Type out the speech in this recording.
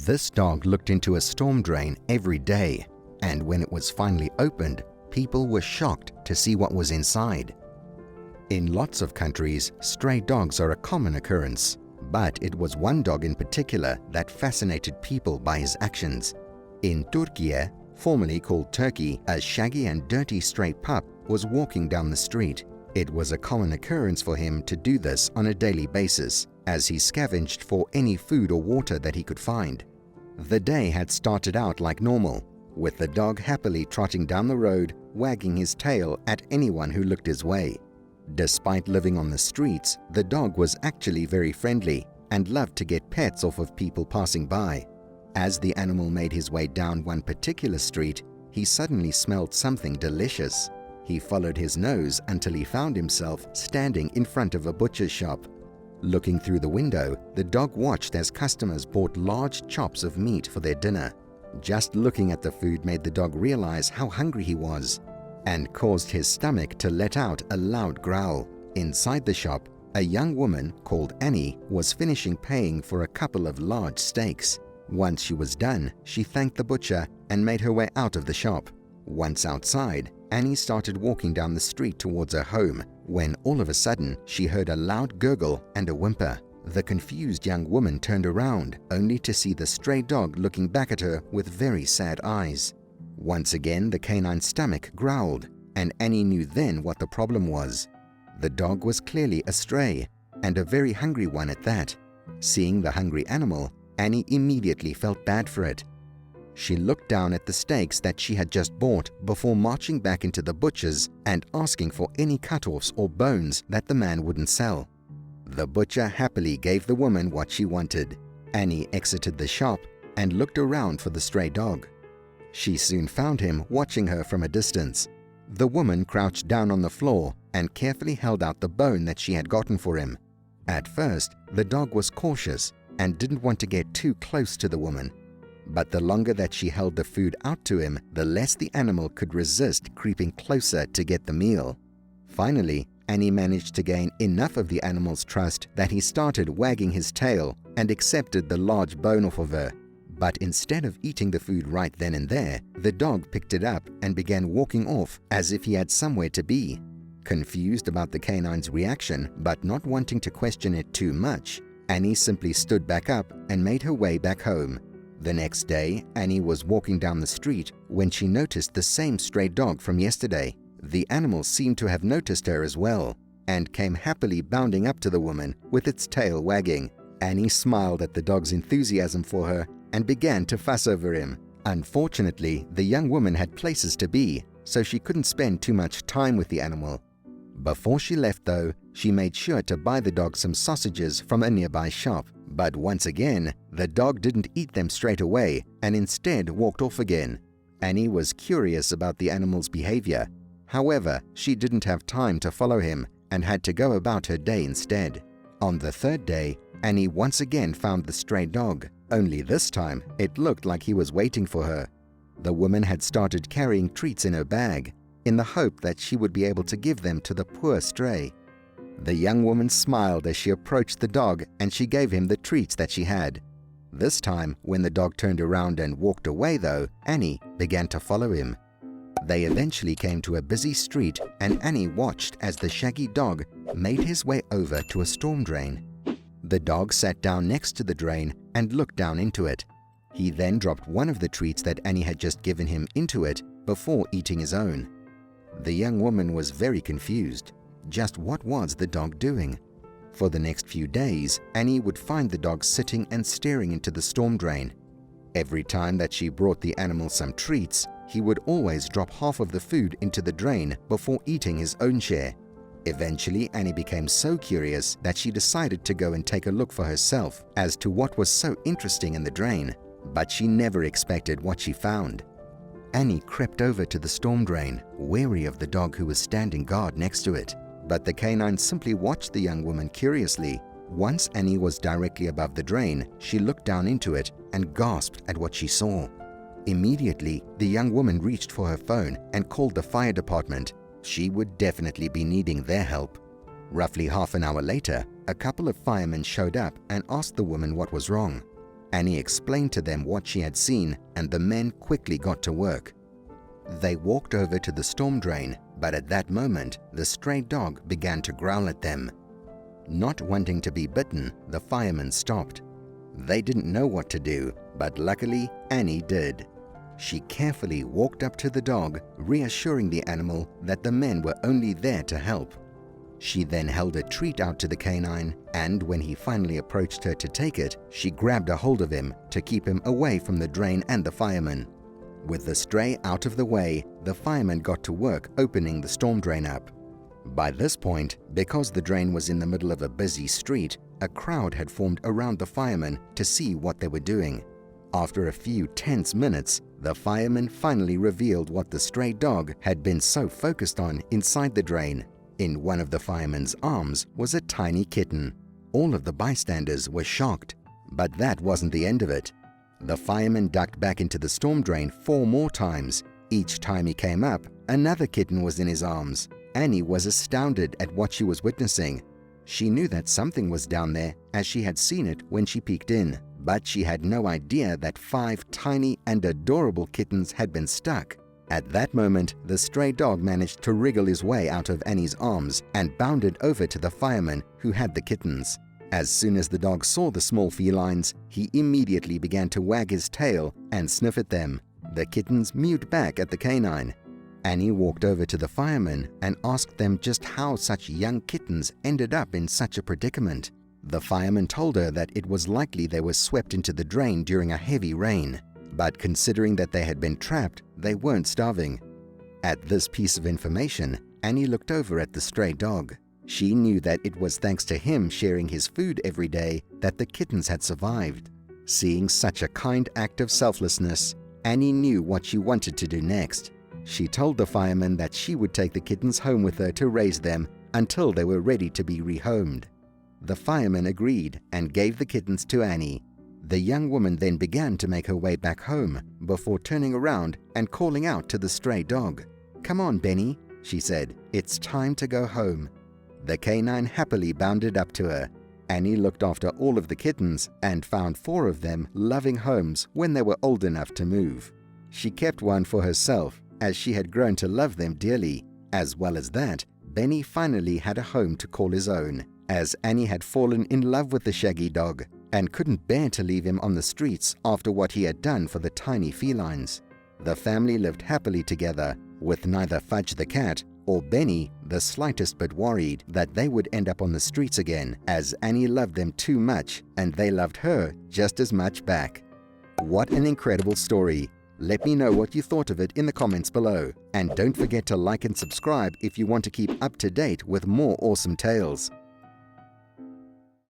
This dog looked into a storm drain every day, and when it was finally opened, people were shocked to see what was inside. In lots of countries, stray dogs are a common occurrence, but it was one dog in particular that fascinated people by his actions. In Turkey, formerly called Turkey, a shaggy and dirty stray pup was walking down the street. It was a common occurrence for him to do this on a daily basis, as he scavenged for any food or water that he could find. The day had started out like normal, with the dog happily trotting down the road, wagging his tail at anyone who looked his way. Despite living on the streets, the dog was actually very friendly and loved to get pets off of people passing by. As the animal made his way down one particular street, he suddenly smelled something delicious. He followed his nose until he found himself standing in front of a butcher's shop. Looking through the window, the dog watched as customers bought large chops of meat for their dinner. Just looking at the food made the dog realize how hungry he was, and caused his stomach to let out a loud growl. Inside the shop, a young woman called Annie was finishing paying for a couple of large steaks. Once she was done, she thanked the butcher and made her way out of the shop. Once outside, Annie started walking down the street towards her home when all of a sudden she heard a loud gurgle and a whimper. The confused young woman turned around only to see the stray dog looking back at her with very sad eyes. Once again, the canine's stomach growled, and Annie knew then what the problem was. The dog was clearly a stray, and a very hungry one at that. Seeing the hungry animal, Annie immediately felt bad for it. She looked down at the steaks that she had just bought before marching back into the butcher's and asking for any cut-offs or bones that the man wouldn't sell. The butcher happily gave the woman what she wanted. Annie exited the shop and looked around for the stray dog. She soon found him watching her from a distance. The woman crouched down on the floor and carefully held out the bone that she had gotten for him. At first, the dog was cautious and didn't want to get too close to the woman. But the longer that she held the food out to him, the less the animal could resist creeping closer to get the meal. Finally, Annie managed to gain enough of the animal's trust that he started wagging his tail and accepted the large bone off of her. But instead of eating the food right then and there, the dog picked it up and began walking off as if he had somewhere to be. Confused about the canine's reaction, but not wanting to question it too much, Annie simply stood back up and made her way back home. The next day, Annie was walking down the street when she noticed the same stray dog from yesterday. The animal seemed to have noticed her as well and came happily bounding up to the woman with its tail wagging. Annie smiled at the dog's enthusiasm for her and began to fuss over him. Unfortunately, the young woman had places to be, so she couldn't spend too much time with the animal. Before she left though, she made sure to buy the dog some sausages from a nearby shop. But once again, the dog didn't eat them straight away and instead walked off again. Annie was curious about the animal's behavior. However, she didn't have time to follow him and had to go about her day instead. On the third day, Annie once again found the stray dog, only this time it looked like he was waiting for her. The woman had started carrying treats in her bag, in the hope that she would be able to give them to the poor stray. The young woman smiled as she approached the dog and she gave him the treats that she had. This time, when the dog turned around and walked away though, Annie began to follow him. They eventually came to a busy street and Annie watched as the shaggy dog made his way over to a storm drain. The dog sat down next to the drain and looked down into it. He then dropped one of the treats that Annie had just given him into it before eating his own. The young woman was very confused. Just what was the dog doing? For the next few days, Annie would find the dog sitting and staring into the storm drain. Every time that she brought the animal some treats, he would always drop half of the food into the drain before eating his own share. Eventually, Annie became so curious that she decided to go and take a look for herself as to what was so interesting in the drain, but she never expected what she found. Annie crept over to the storm drain, wary of the dog who was standing guard next to it. But the canine simply watched the young woman curiously. Once Annie was directly above the drain, she looked down into it and gasped at what she saw. Immediately, the young woman reached for her phone and called the fire department. She would definitely be needing their help. Roughly half an hour later, a couple of firemen showed up and asked the woman what was wrong. Annie explained to them what she had seen, and the men quickly got to work. They walked over to the storm drain, but at that moment, the stray dog began to growl at them. Not wanting to be bitten, the firemen stopped. They didn't know what to do, but luckily Annie did. She carefully walked up to the dog, reassuring the animal that the men were only there to help. She then held a treat out to the canine, and when he finally approached her to take it, she grabbed a hold of him to keep him away from the drain and the firemen. With the stray out of the way, the firemen got to work opening the storm drain up. By this point, because the drain was in the middle of a busy street, a crowd had formed around the firemen to see what they were doing. After a few tense minutes, the firemen finally revealed what the stray dog had been so focused on inside the drain. In one of the firemen's arms was a tiny kitten. All of the bystanders were shocked, but that wasn't the end of it. The fireman ducked back into the storm drain 4 more times. Each time he came up, another kitten was in his arms. Annie was astounded at what she was witnessing. She knew that something was down there as she had seen it when she peeked in, but she had no idea that 5 tiny and adorable kittens had been stuck. At that moment, the stray dog managed to wriggle his way out of Annie's arms and bounded over to the fireman who had the kittens. As soon as the dog saw the small felines, he immediately began to wag his tail and sniff at them. The kittens mewed back at the canine. Annie walked over to the firemen and asked them just how such young kittens ended up in such a predicament. The fireman told her that it was likely they were swept into the drain during a heavy rain, but considering that they had been trapped, they weren't starving. At this piece of information, Annie looked over at the stray dog. She knew that it was thanks to him sharing his food every day that the kittens had survived. Seeing such a kind act of selflessness, Annie knew what she wanted to do next. She told the fireman that she would take the kittens home with her to raise them until they were ready to be rehomed. The fireman agreed and gave the kittens to Annie. The young woman then began to make her way back home before turning around and calling out to the stray dog. "Come on, Benny," she said. "It's time to go home." The canine happily bounded up to her. Annie looked after all of the kittens and found 4 of them loving homes when they were old enough to move. She kept one for herself as she had grown to love them dearly. As well as that, Benny finally had a home to call his own, as Annie had fallen in love with the shaggy dog and couldn't bear to leave him on the streets after what he had done for the tiny felines. The family lived happily together, with neither Fudge the cat or Benny the slightest bit worried that they would end up on the streets again, as Annie loved them too much and they loved her just as much back. What an incredible story! Let me know what you thought of it in the comments below, and don't forget to like and subscribe if you want to keep up to date with more awesome tales.